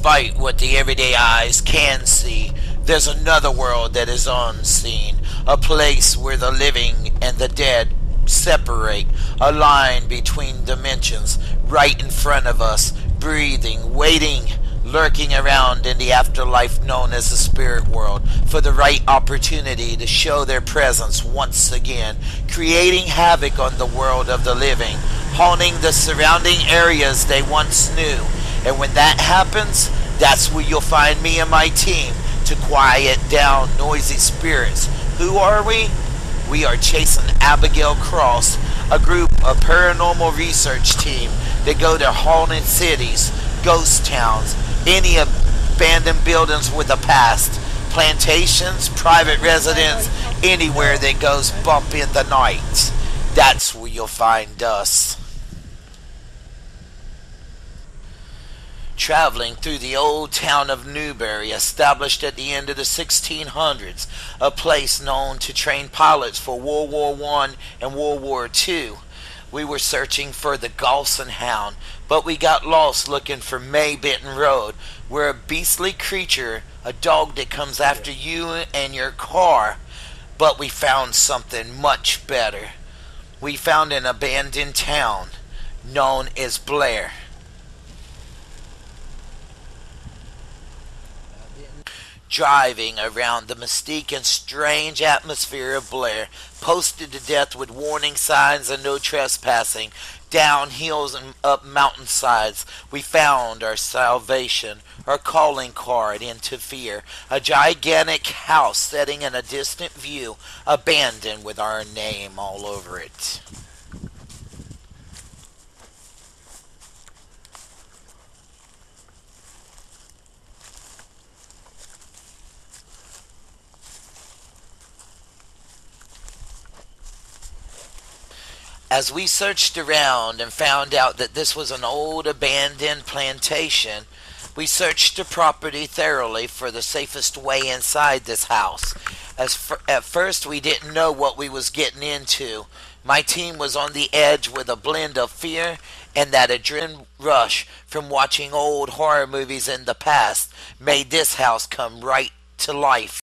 despite what the everyday eyes can see, there's another world that is unseen, a place where the living and the dead separate, a line between dimensions, right in front of us, breathing, waiting, lurking around in the afterlife known as the spirit world for the right opportunity to show their presence once again, creating havoc on the world of the living, haunting the surrounding areas they once knew. And when that happens, that's where you'll find me and my team to quiet down noisy spirits. Who are we? We are Chasing Abigail Cross, a group of paranormal research team that go to haunted cities, ghost towns, any abandoned buildings with a past, plantations, private residence, anywhere that goes bump in the night. That's where you'll find us. Traveling through the old town of Newbury, established at the end of the 1600s, a place known to train pilots for World War I and World War II. We were searching for the Galson Hound, but we got lost looking for May Benton Road, where a beastly creature, a dog that comes after you and your car. But we found something much better. We found an abandoned town known as Blair. Driving around the mystique and strange atmosphere of Blair, posted to death with warning signs and no trespassing, down hills and up mountainsides, we found our salvation, our calling card into fear, a gigantic house setting in a distant view, abandoned with our name all over it. As we searched around and found out that this was an old abandoned plantation, we searched the property thoroughly for the safest way inside this house. At first, we didn't know what we was getting into. My team was on the edge with a blend of fear and that adrenaline rush from watching old horror movies in the past made this house come right to life.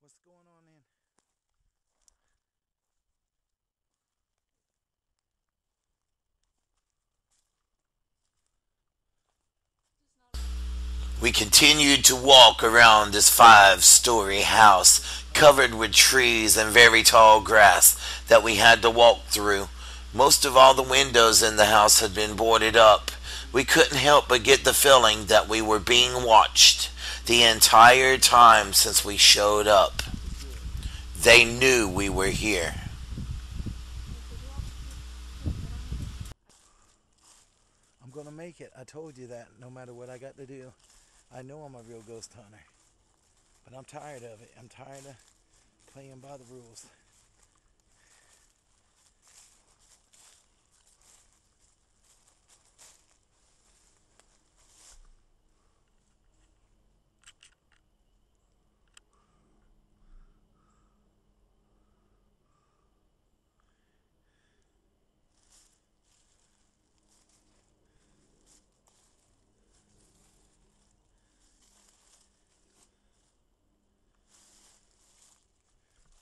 What's going on then? We continued to walk around this 5-story house covered with trees and very tall grass that we had to walk through. Most of all the windows in the house had been boarded up. We couldn't help but get the feeling that we were being watched the entire time since we showed up. They knew we were here. I'm gonna make it. I told you that no matter what I got to do. I know I'm a real ghost hunter. But I'm tired of it. I'm tired of playing by the rules.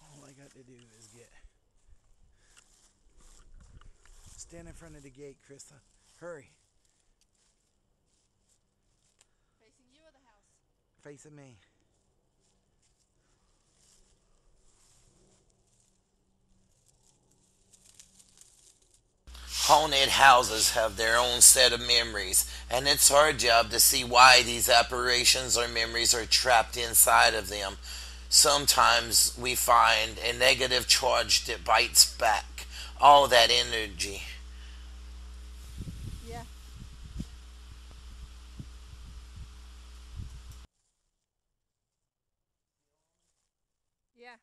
All I got to do is get stand in front of the gate, Krista. Hurry. Facing you or the house? Facing me. Haunted houses have their own set of memories, and it's our job to see why these apparitions or memories are trapped inside of them. Sometimes we find a negative charge that bites back all that energy. Yeah. Yeah.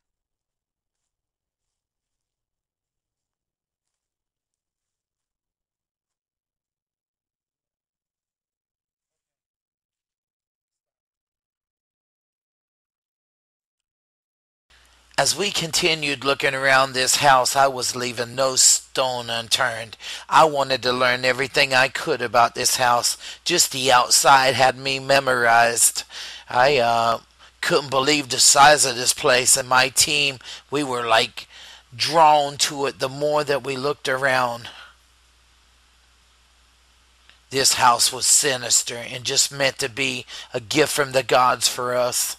As we continued looking around this house, I was leaving no stone unturned. I wanted to learn everything I could about this house. Just the outside had me memorized. I couldn't believe the size of this place, and my team, we were like drawn to it the more that we looked around. This house was sinister and just meant to be a gift from the gods for us.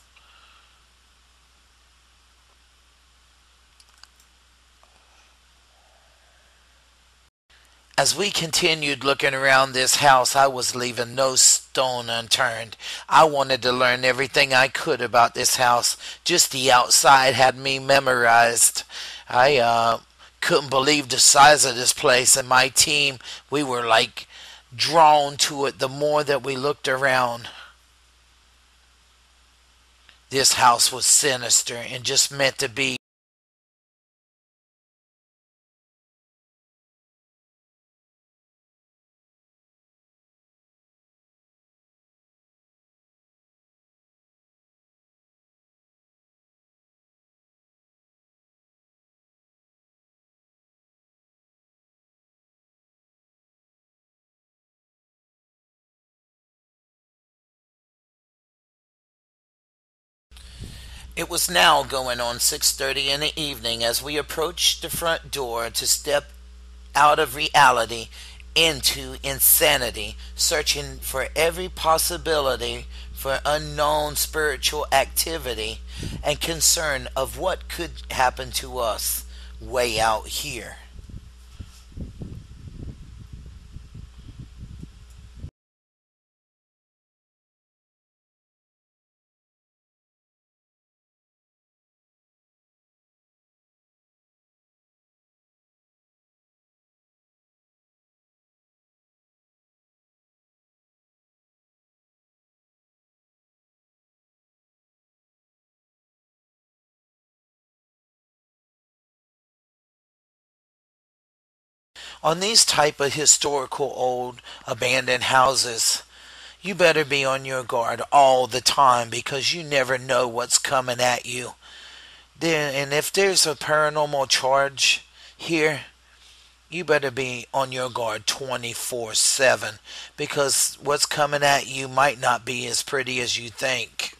As we continued looking around this house, I was leaving no stone unturned. I wanted to learn everything I could about this house. Just the outside had me memorized. I couldn't believe the size of this place, and my team, we were like drawn to it the more that we looked around. This house was sinister and just meant to be. It was now going on 6:30 in the evening as we approached the front door to step out of reality into insanity, searching for every possibility for unknown spiritual activity and concern of what could happen to us way out here. On these type of historical old abandoned houses, you better be on your guard all the time because you never know what's coming at you. And if there's a paranormal charge here, you better be on your guard 24/7 because what's coming at you might not be as pretty as you think.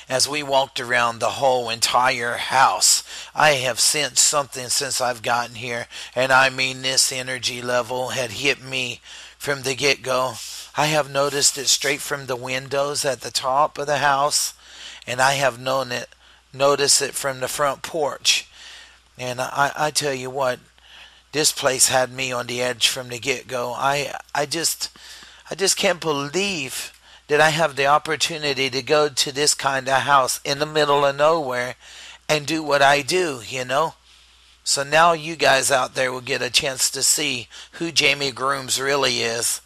As we walked around the whole entire house, I have sensed something since I've gotten here, and I mean this energy level had hit me from the get go. I have noticed it straight from the windows at the top of the house, and I have noticed it from the front porch. And I tell you what, this place had me on the edge from the get go. I just can't believe that I have the opportunity to go to this kind of house in the middle of nowhere and do what I do. So now you guys out there will get a chance to see who Jamie Grooms really is.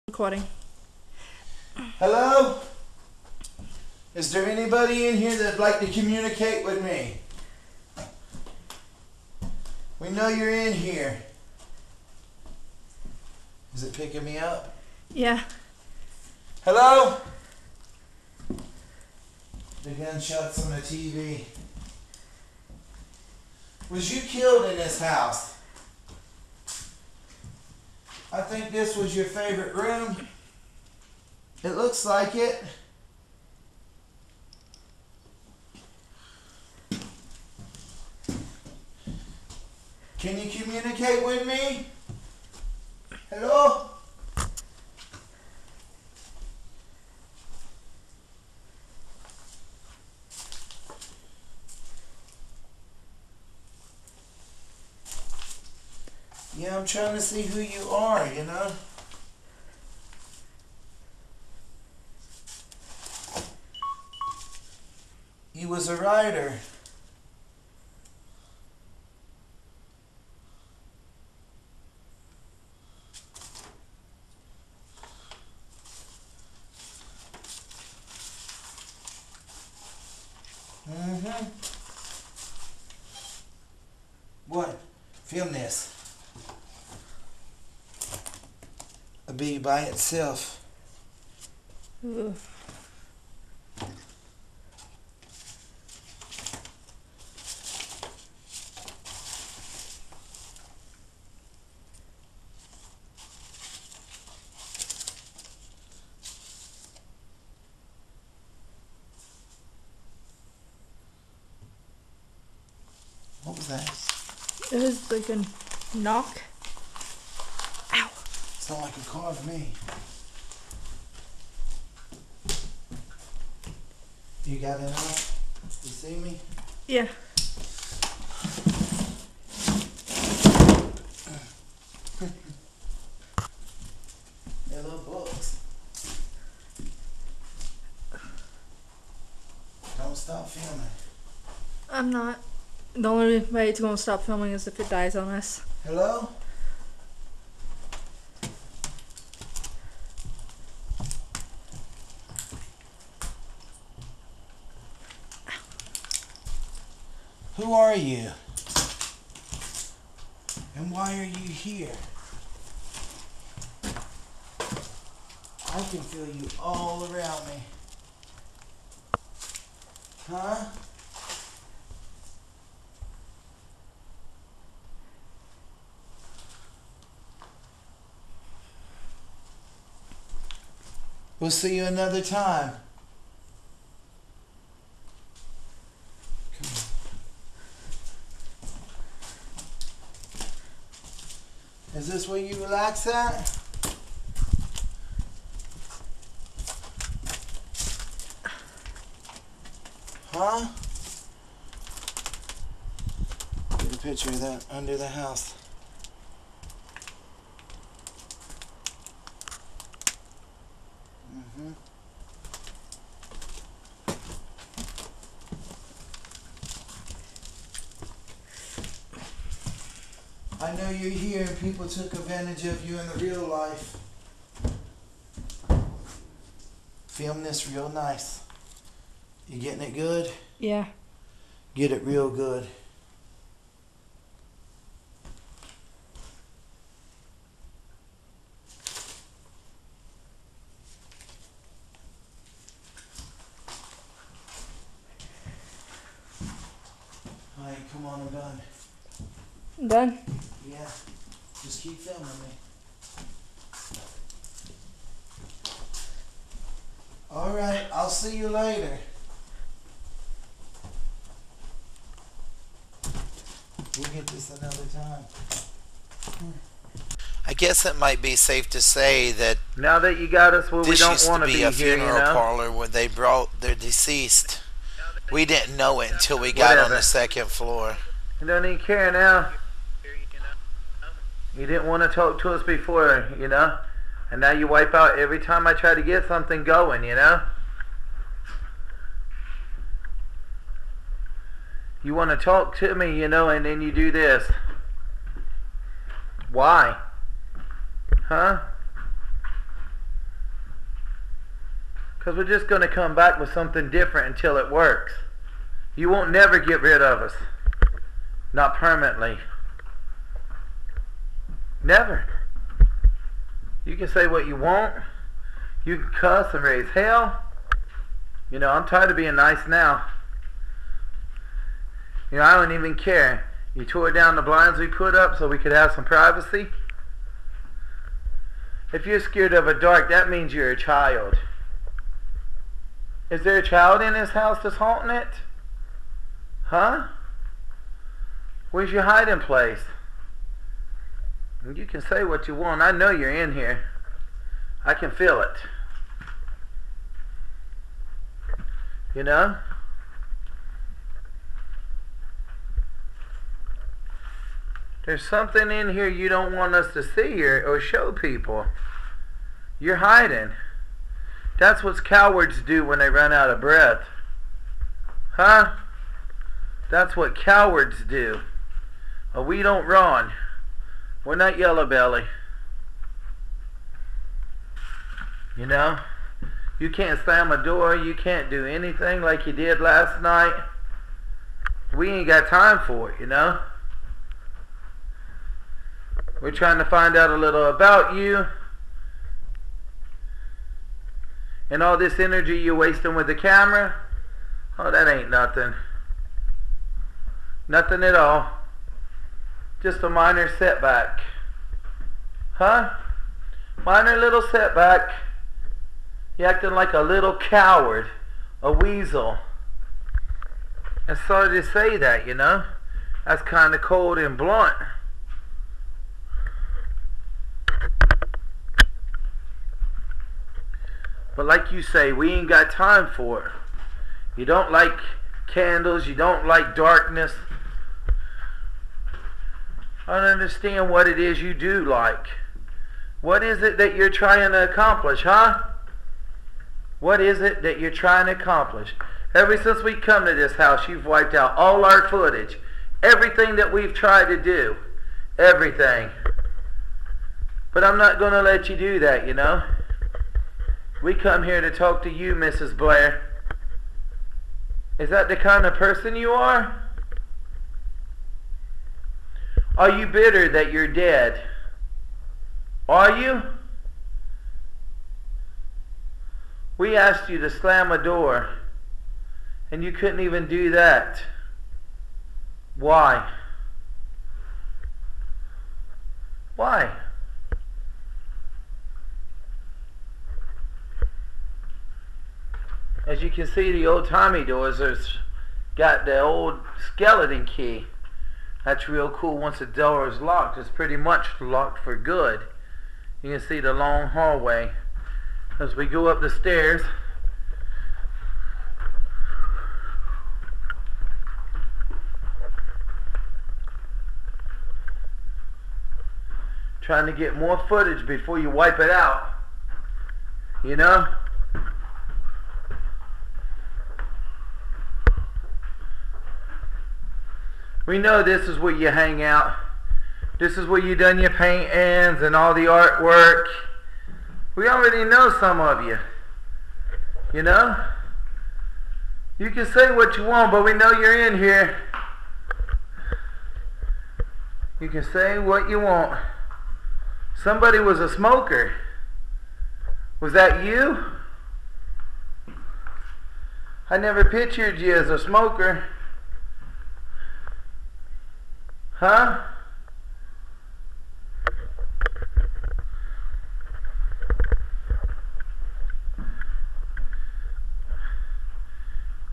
Recording. Hello? Is there anybody in here that'd like to communicate with me? We know you're in here. Is it picking me up? Yeah. Hello? The gunshots on the TV. Was you killed in this house? I think this was your favorite room. It looks like it. Can you communicate with me? Hello? Yeah, I'm trying to see who you are, you know? You was a writer. Mm-hmm. What? Film this. A bee by itself. Ugh. What was that? It was like a knock. Ow. Sound like a car to me. You got it out? You see me? Yeah. They're little books. Don't stop filming. I'm not. The only way it's going to stop filming is if it dies on us. Hello? Who are you? And why are you here? I can feel you all around me. Huh? We'll see you another time. Come on. Is this where you relax at? Huh? Get a picture of that under the house. Mm-hmm. I know you're here and people took advantage of you in the real life. Film this real nice. You getting it good? Yeah. Get it real good. Alright, come on, I'm done. Done? Yeah. Just keep filming me. Alright, I'll see you later. We'll get this another time. I guess it might be safe to say that Now that you got us where we this don't used to want to be be a here, you funeral know? parlor where they brought their deceased. We didn't know it until we got on Whatever. the second floor. You don't even care now. You didn't want to talk to us before, you know? And now you wipe out every time I try to get something going, you know? You want to talk to me, you know, and then you do this. Why? Huh? Because we're just going to come back with something different until it works. You won't never get rid of us. Not permanently. Never. You can say what you want. You can cuss and raise hell. You know, I'm tired of being nice now. You know, I don't even care. You tore down the blinds we put up so we could have some privacy. If you're scared of a dark, that means you're a child. Is there a child in this house that's haunting it? Huh? Where's your hiding place? And you can say what you want. I know you're in here. I can feel it. You know? There's something in here you don't want us to see or show people. You're hiding. That's what cowards do when they run out of breath. Huh? That's what cowards do. We don't run. We're not Yellow Belly. You know? You can't slam a door. You can't do anything like you did last night. We ain't got time for it, you know? We're trying to find out a little about you. And all this energy you're wasting with the camera, oh, that ain't nothing. Nothing at all. Just a minor setback. Huh? Minor little setback. You're acting like a little coward. A weasel. I'm sorry to say that, you know. That's kind of cold and blunt. But like you say, we ain't got time for it. You don't like candles. You don't like darkness. I don't understand what it is you do like. What is it that you're trying to accomplish, huh? What is it that you're trying to accomplish? Ever since we come to this house, you've wiped out all our footage. Everything that we've tried to do. Everything. But I'm not going to let you do that, you know. We come here to talk to you, Mrs. Blair. Is that the kind of person you are? Are you bitter that you're dead? Are you? We asked you to slam a door, and you couldn't even do that. Why? Why? As you can see, the old-timey doors has got the old skeleton key. That's real cool. Once the door is locked, it's pretty much locked for good. You can see the long hallway. As we go up the stairs, trying to get more footage before you wipe it out. You know? We know this is where you hang out. This is where you done your paintings and all the artwork. We already know some of you. You know? You can say what you want, but we know you're in here. You can say what you want. Somebody was a smoker. Was that you? I never pictured you as a smoker. Huh?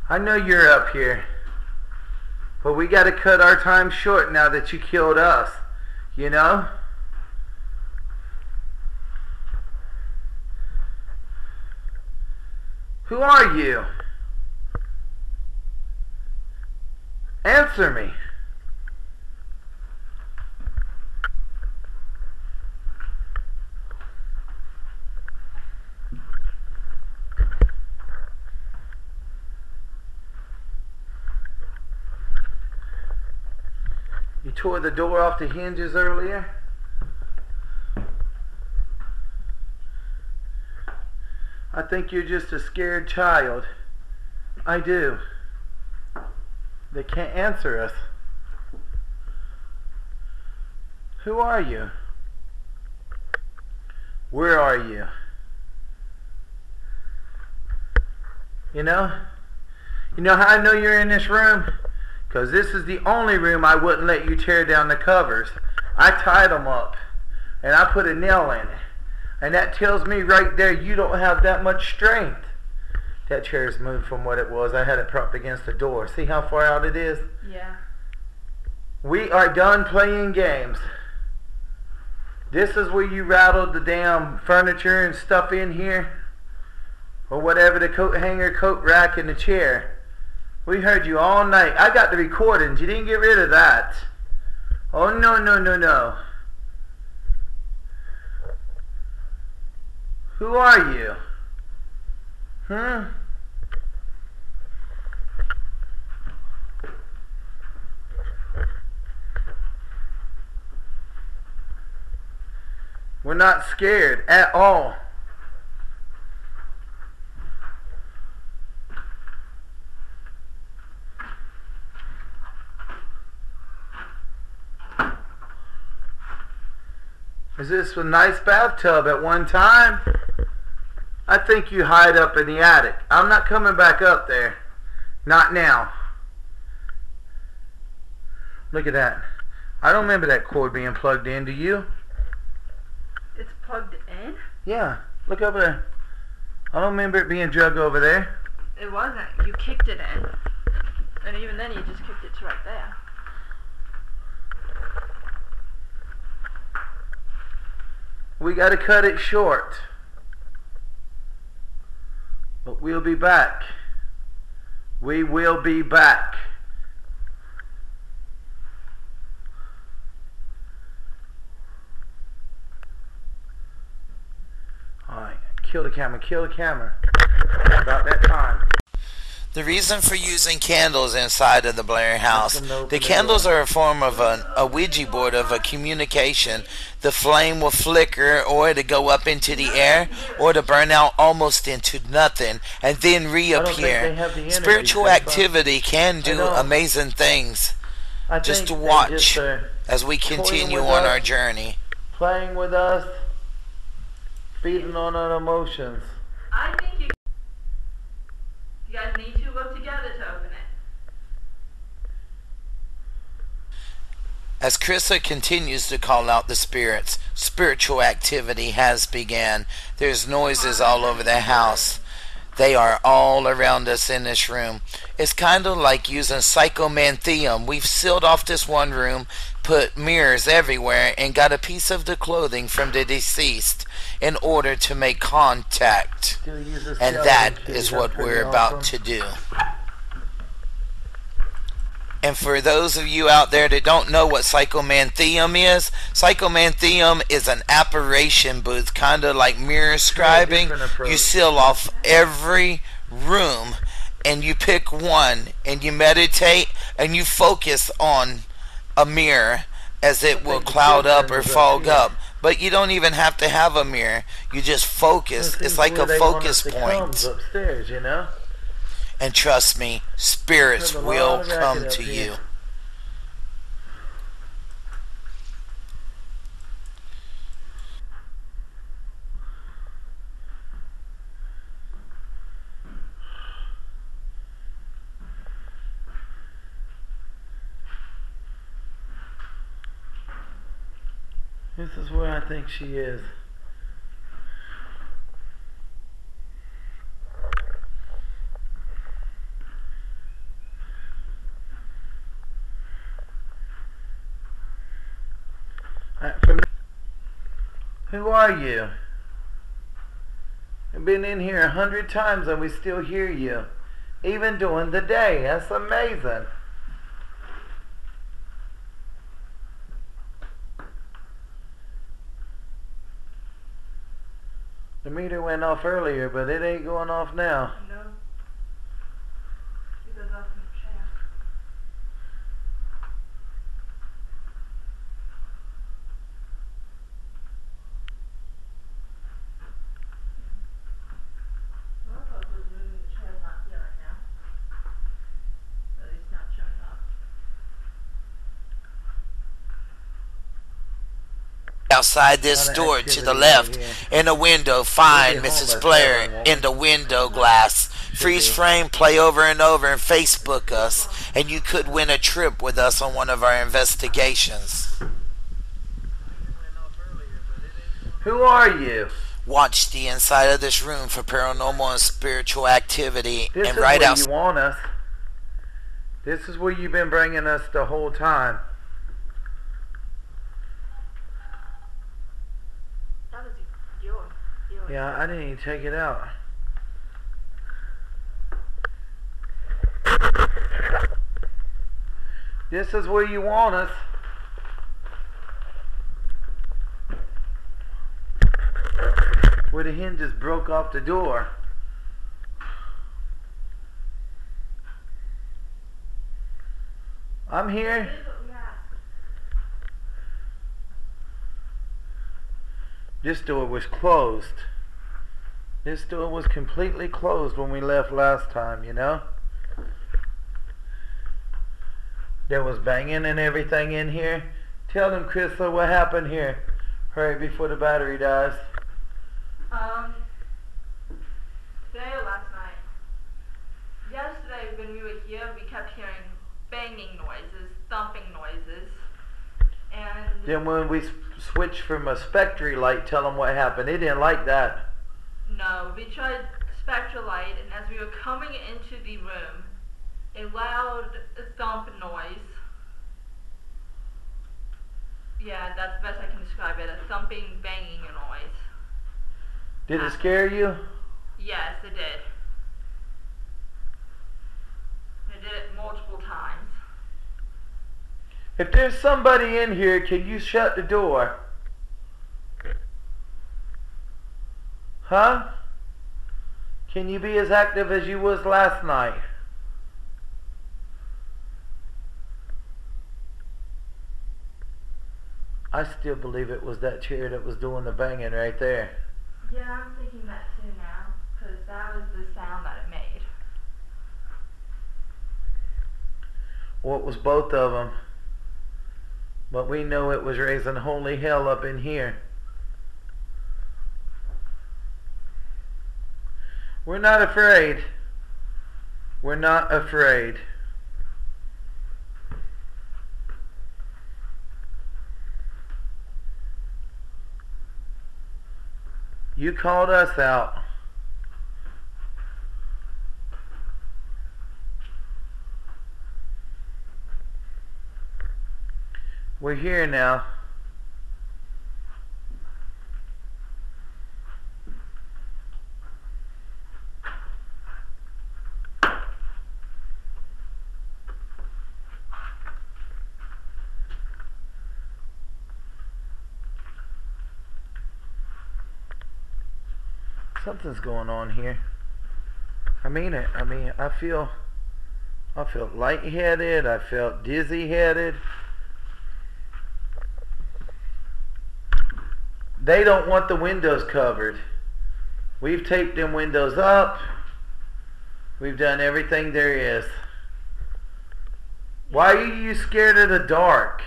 I know you're up here, but we got to cut our time short now that you killed us, you know? Who are you? Answer me. You tore the door off the hinges earlier. I think you're just a scared child. I do. They can't answer us. Who are you? Where are you? You know how I know you're in this room? Because this is the only room I wouldn't let you tear down the covers. I tied them up, and I put a nail in it. And that tells me right there you don't have that much strength. That chair's moved from what it was. I had it propped against the door. See how far out it is? Yeah. We are done playing games. This is where you rattled the damn furniture and stuff in here. Or whatever, the coat hanger, coat rack, and the chair. We heard you all night. I got the recordings. You didn't get rid of that. Oh, no, no, no, no. Who are you? We're not scared at all. Is this a nice bathtub at one time? I think you hide up in the attic. I'm not coming back up there. Not now. Look at that. I don't remember that cord being plugged in, do you? It's plugged in? Yeah, look over there. I don't remember it being drug over there. It wasn't. You kicked it in. And even then you just kicked it to right there. We gotta cut it short. But we'll be back. We will be back. Alright, kill the camera, kill the camera. About that time. The reason for using candles inside of the Blair house, the candles are a form of a Ouija board of a communication. The flame will flicker or to go up into the air or to burn out almost into nothing and then reappear. Spiritual activity can do amazing things. Just to watch as we continue on our journey. Playing with us, feeding on our emotions. I think you guys need to work together to open it. As Krista continues to call out the spirits, spiritual activity has began. There's noises all over the house. They are all around us in this room. It's kind of like using psychomanthium. We've sealed off this one room, put mirrors everywhere, and got a piece of the clothing from the deceased in order to make contact. And that is what we're about to do. And for those of you out there that don't know what psychomanthium is an apparition booth, kind of like mirror scribing. You seal off every room and you pick one and you meditate and you focus on a mirror as it will cloud up or fog up. But you don't even have to have a mirror. You just focus. It's like a focus point. Upstairs, you know? And trust me, spirits will come to you. This is where I think she is. Who are you? I've been in here 100 times and we still hear you. Even during the day. That's amazing. The meter went off earlier, but it ain't going off now. No. It goes off in the chair. outside this Lot of door to the activity left. right here. In the window, We'll find be Mrs. homeless, Blair that one, won't in we? the window glass. Freeze be. frame, play over and over, and Facebook us, and you could win a trip with us on one of our investigations. Who are you? Watch the inside of this room for paranormal and spiritual activity, This and is right where outside. you want us. This is where you've been bringing us the whole time. That was your. Yeah, I didn't even take it out. This is where you want us. Where the hinges broke off the door. I'm here. This door was closed. This door was completely closed when we left last time, you know? There was banging and everything in here. Tell them, Crystal, what happened here. Hurry before the battery dies. Today or last night? Yesterday when we were here, we kept hearing banging noises, thumping noises, and Then when we switched from a spectry light, tell them what happened. They didn't like that. no, we tried spectral light, and as we were coming into the room, a loud thump noise. Yeah, that's the best I can describe it. A thumping, banging noise. Did it scare you? Yes, it did. It did it multiple times. If there's somebody in here, can you shut the door? Huh? Can you be as active as you was last night? I still believe it was that chair that was doing the banging right there. Yeah, I'm thinking that too now, because that was the sound that it made. Well, it was both of them. But we know it was raising holy hell up in here. We're not afraid. We're not afraid. You called us out. We're here now. Something's going on here. I mean it. I felt lightheaded. I felt dizzy-headed. They don't want the windows covered. We've taped them windows up. We've done everything there is. Why are you scared of the dark?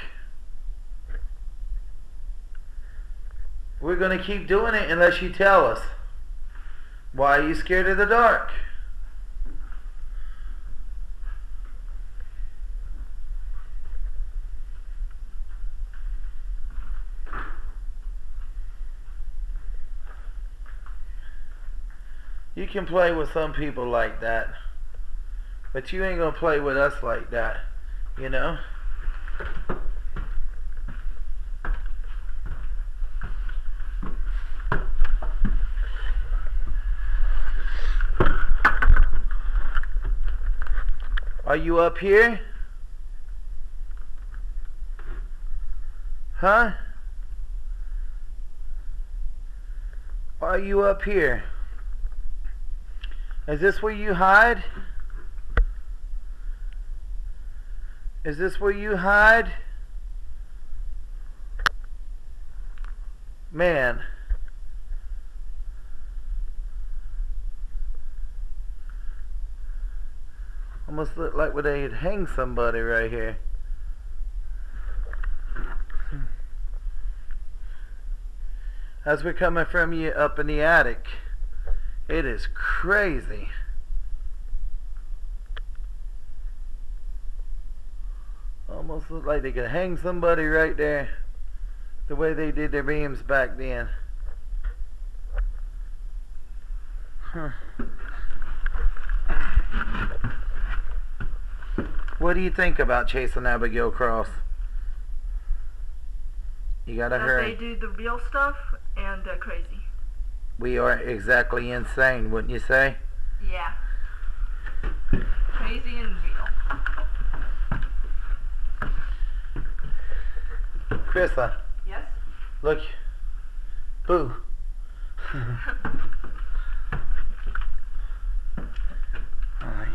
We're going to keep doing it unless you tell us. Why are you scared of the dark? You can play with some people like that, but you ain't gonna play with us like that, you know? Are you up here? Huh? Are you up here? Is this where you hide? Is this where you hide? Man. Almost look like where they'd hang somebody right here. as we're coming from you up in the attic. It is crazy. Almost look like they could hang somebody right there, the way they did their beams back then. Huh. What do you think about Chasing Abigail Cross? You gotta hurry. They do the real stuff and they're crazy. We are exactly insane, wouldn't you say? Yeah. Crazy and real. Krista, Yes? look. Boo. Alright.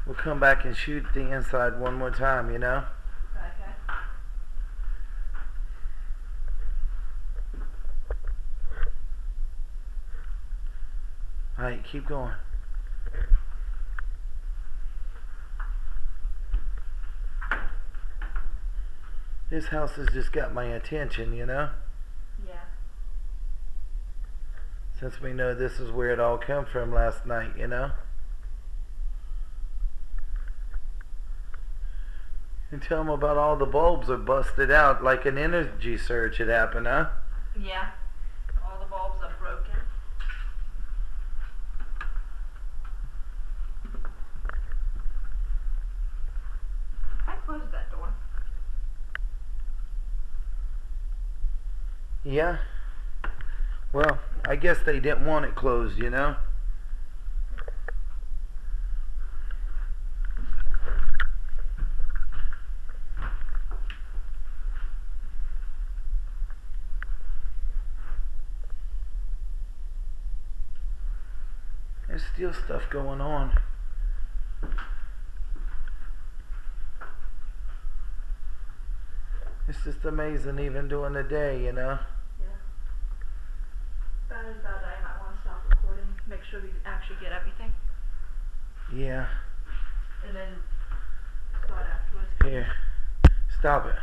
We'll come back and shoot the inside one more time, you know? Okay. Alright, keep going. This house has just got my attention, you know? Yeah. Since we know this is where it all come from last night, you know? And tell them about all the bulbs are busted out like an energy surge had happened, huh? Yeah. All the bulbs are broken. I closed that door. Yeah. Well, I guess they didn't want it closed, you know? There's still stuff going on. It's just amazing even during the day, you know? Yeah. That is bad. I might want to stop recording. Make sure we actually get everything. Yeah. And then start afterwards. Here. Stop it.